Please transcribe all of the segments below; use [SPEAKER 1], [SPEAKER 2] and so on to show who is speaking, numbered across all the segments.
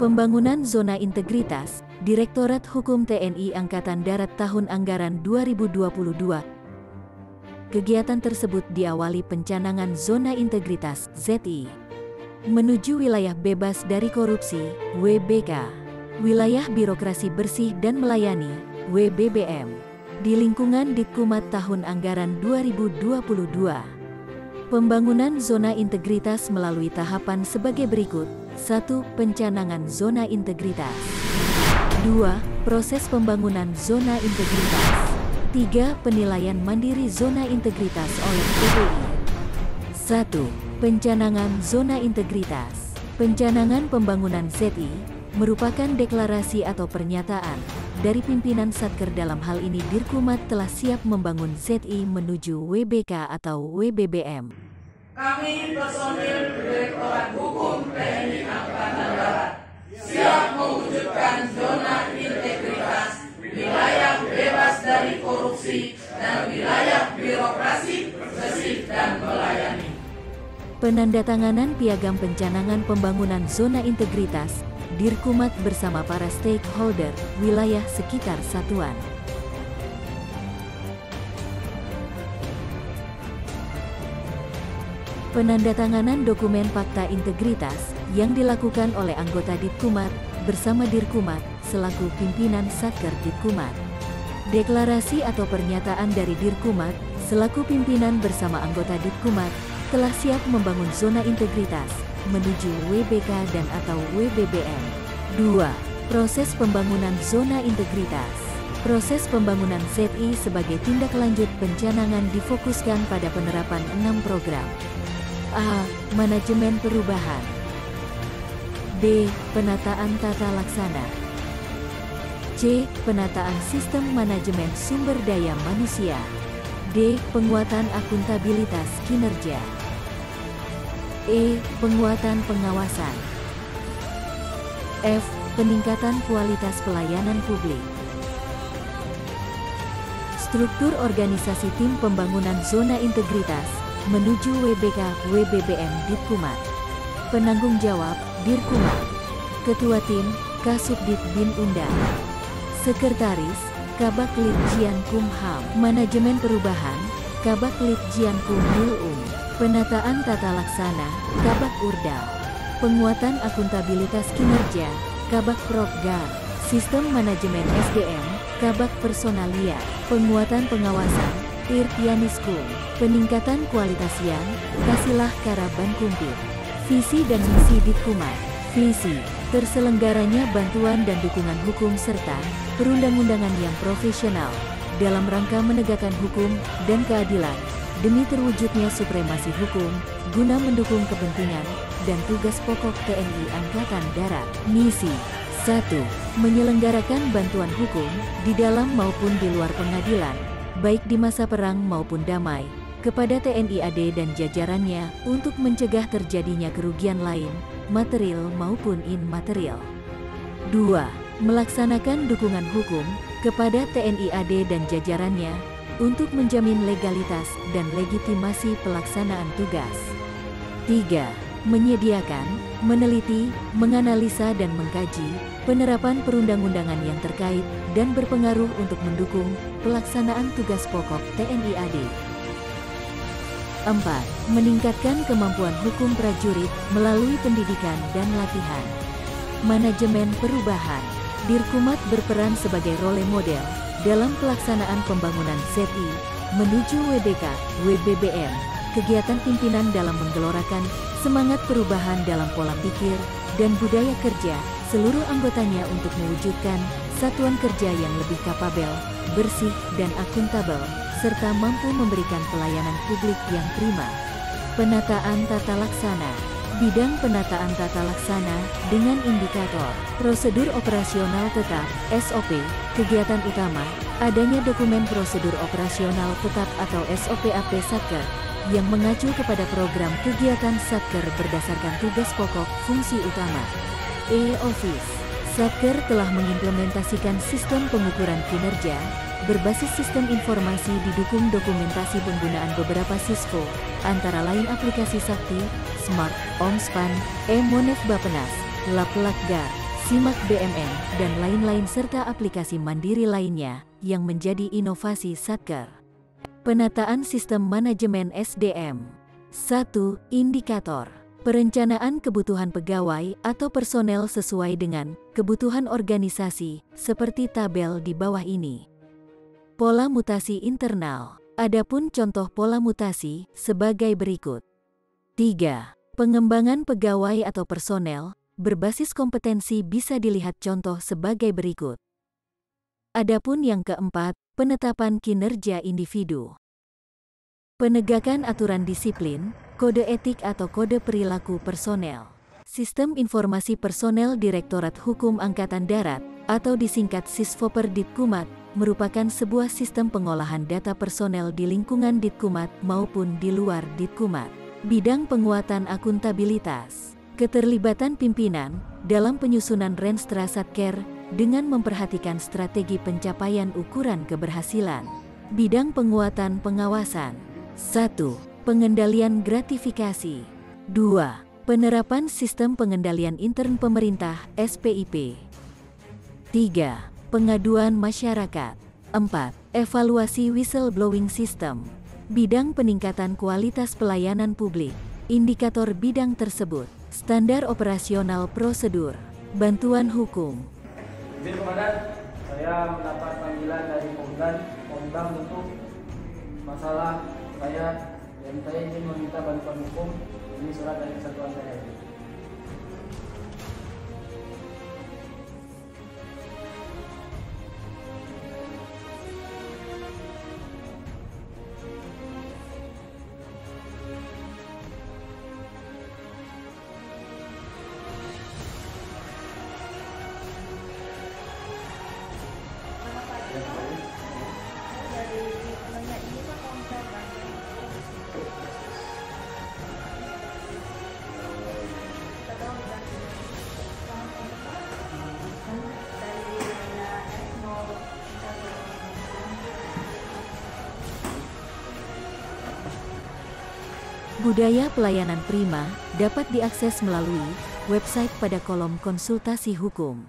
[SPEAKER 1] Pembangunan Zona Integritas, Direktorat Hukum TNI Angkatan Darat tahun anggaran 2022. Kegiatan tersebut diawali pencanangan Zona Integritas (ZI) menuju wilayah bebas dari korupsi (WBK), wilayah birokrasi bersih dan melayani (WBBM) di lingkungan Ditkumat tahun anggaran 2022. Pembangunan zona integritas melalui tahapan sebagai berikut. 1. Pencanangan zona integritas. 2. Proses pembangunan zona integritas. 3. Penilaian mandiri zona integritas oleh PPI. 1. Pencanangan zona integritas. Pencanangan pembangunan ZI merupakan deklarasi atau pernyataan dari pimpinan Satker, dalam hal ini Dirkumat, telah siap membangun ZI menuju WBK atau WBBM.
[SPEAKER 2] Kami personil Direktorat Hukum TNI Angkatan Darat siap mewujudkan zona integritas, wilayah bebas dari korupsi, dan wilayah birokrasi bersih dan melayani.
[SPEAKER 1] Penandatanganan piagam pencanangan pembangunan zona integritas Dirkumat bersama para stakeholder wilayah sekitar satuan. Penandatanganan dokumen fakta integritas yang dilakukan oleh anggota Ditkumat bersama Dirkumat selaku pimpinan Satker Ditkumat. Deklarasi atau pernyataan dari Dirkumat selaku pimpinan bersama anggota Ditkumat telah siap membangun zona integritas menuju WBK dan atau WBBM. 2. Proses pembangunan zona integritas. Proses pembangunan ZI sebagai tindak lanjut pencanangan difokuskan pada penerapan 6 program. A. Manajemen perubahan. B. Penataan tata laksana. C. Penataan sistem manajemen sumber daya manusia. D. Penguatan akuntabilitas kinerja. E. Penguatan pengawasan. F. Peningkatan kualitas pelayanan publik. Struktur organisasi tim pembangunan zona integritas menuju WBK WBBM Ditkumat. Penanggung jawab Dirkumat. Ketua tim Kasubdit Bin Undang. Sekretaris Kabak Litjian Kumham. Manajemen perubahan Kabak Litjian Kumhilum. Penataan tata laksana Kabak Urdal. Penguatan akuntabilitas kinerja Kabak Prokgar. Sistem manajemen SDM Kabak Personalia. Penguatan pengawasan Tirtianiskum. Peningkatan kualitas yang Kasilah Karaban Kumpit. Visi dan misi Ditkumat. Visi terselenggaranya bantuan dan dukungan hukum serta perundang-undangan yang profesional dalam rangka menegakkan hukum dan keadilan demi terwujudnya supremasi hukum guna mendukung kepentingan dan tugas pokok TNI Angkatan Darat. Misi 1. Menyelenggarakan bantuan hukum di dalam maupun di luar pengadilan, baik di masa perang maupun damai, kepada TNI AD dan jajarannya untuk mencegah terjadinya kerugian lain, material maupun immaterial. 2. Melaksanakan dukungan hukum kepada TNI AD dan jajarannya untuk menjamin legalitas dan legitimasi pelaksanaan tugas. 3. Menyediakan, meneliti, menganalisa dan mengkaji penerapan perundang-undangan yang terkait dan berpengaruh untuk mendukung pelaksanaan tugas pokok TNI AD. 4. Meningkatkan kemampuan hukum prajurit melalui pendidikan dan latihan. Manajemen perubahan. Dirkumat berperan sebagai role model dalam pelaksanaan pembangunan ZI menuju WBK, WBBM. Kegiatan pimpinan dalam menggelorakan semangat perubahan dalam pola pikir dan budaya kerja seluruh anggotanya untuk mewujudkan satuan kerja yang lebih kapabel, bersih dan akuntabel, serta mampu memberikan pelayanan publik yang prima. Penataan tata laksana. Bidang penataan tata laksana dengan indikator prosedur operasional tetap (SOP). Kegiatan utama, adanya dokumen prosedur operasional tetap atau SOP-AP Satker yang mengacu kepada program kegiatan Satker berdasarkan tugas pokok fungsi utama. E-Office. Satker telah mengimplementasikan sistem pengukuran kinerja berbasis sistem informasi didukung dokumentasi penggunaan beberapa Cisco, antara lain aplikasi Sakti, Smart, Omspan, Monef Bapenas, Laplakgar, Simak BMN dan lain-lain serta aplikasi mandiri lainnya yang menjadi inovasi Satker. Penataan Sistem Manajemen SDM. 1. Indikator. Perencanaan kebutuhan pegawai atau personel sesuai dengan kebutuhan organisasi, seperti tabel di bawah ini. Pola mutasi internal. Adapun contoh pola mutasi sebagai berikut. 3. Pengembangan pegawai atau personel berbasis kompetensi bisa dilihat contoh sebagai berikut. Adapun yang keempat, penetapan kinerja individu. Penegakan aturan disiplin, kode etik atau kode perilaku personel. Sistem Informasi Personel Direktorat Hukum Angkatan Darat, atau disingkat Sisfoper Ditkumat, merupakan sebuah sistem pengolahan data personel di lingkungan Ditkumat maupun di luar Ditkumat. Bidang penguatan akuntabilitas. Keterlibatan pimpinan dalam penyusunan Renstra Satker dengan memperhatikan strategi pencapaian ukuran keberhasilan. Bidang penguatan pengawasan. 1. Pengendalian gratifikasi. 2. Penerapan sistem pengendalian intern pemerintah (SPIP). 3. Pengaduan masyarakat. 4. Evaluasi whistleblowing system. Bidang peningkatan kualitas pelayanan publik. Indikator bidang tersebut. Standar operasional prosedur. Bantuan hukum.
[SPEAKER 3] Izin Komandan, saya mendapat panggilan dari Pemdam untuk masalah saya dan saya ingin meminta bantuan hukum. Ini surat dari kesatuan saya.
[SPEAKER 1] Budaya pelayanan prima dapat diakses melalui website pada kolom konsultasi hukum.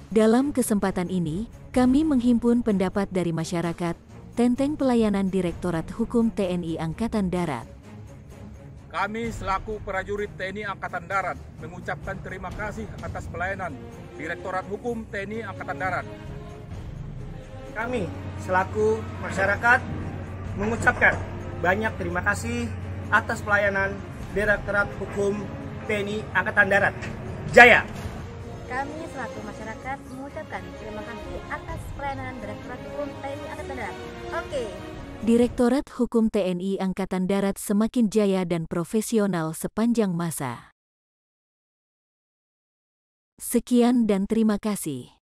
[SPEAKER 1] Dalam kesempatan ini, kami menghimpun pendapat dari masyarakat tentang pelayanan Direktorat Hukum TNI Angkatan Darat.
[SPEAKER 4] Kami selaku prajurit TNI Angkatan Darat mengucapkan terima kasih atas pelayanan Direktorat Hukum TNI Angkatan Darat.
[SPEAKER 5] Kami selaku masyarakat mengucapkan banyak terima kasih atas pelayanan Direktorat Hukum TNI Angkatan Darat. Jaya!
[SPEAKER 6] Kami selaku masyarakat mengucapkan terima kasih atas pelayanan Direktorat Hukum TNI Angkatan Darat. Oke.
[SPEAKER 1] Direktorat Hukum TNI Angkatan Darat semakin jaya dan profesional sepanjang masa. Sekian dan terima kasih.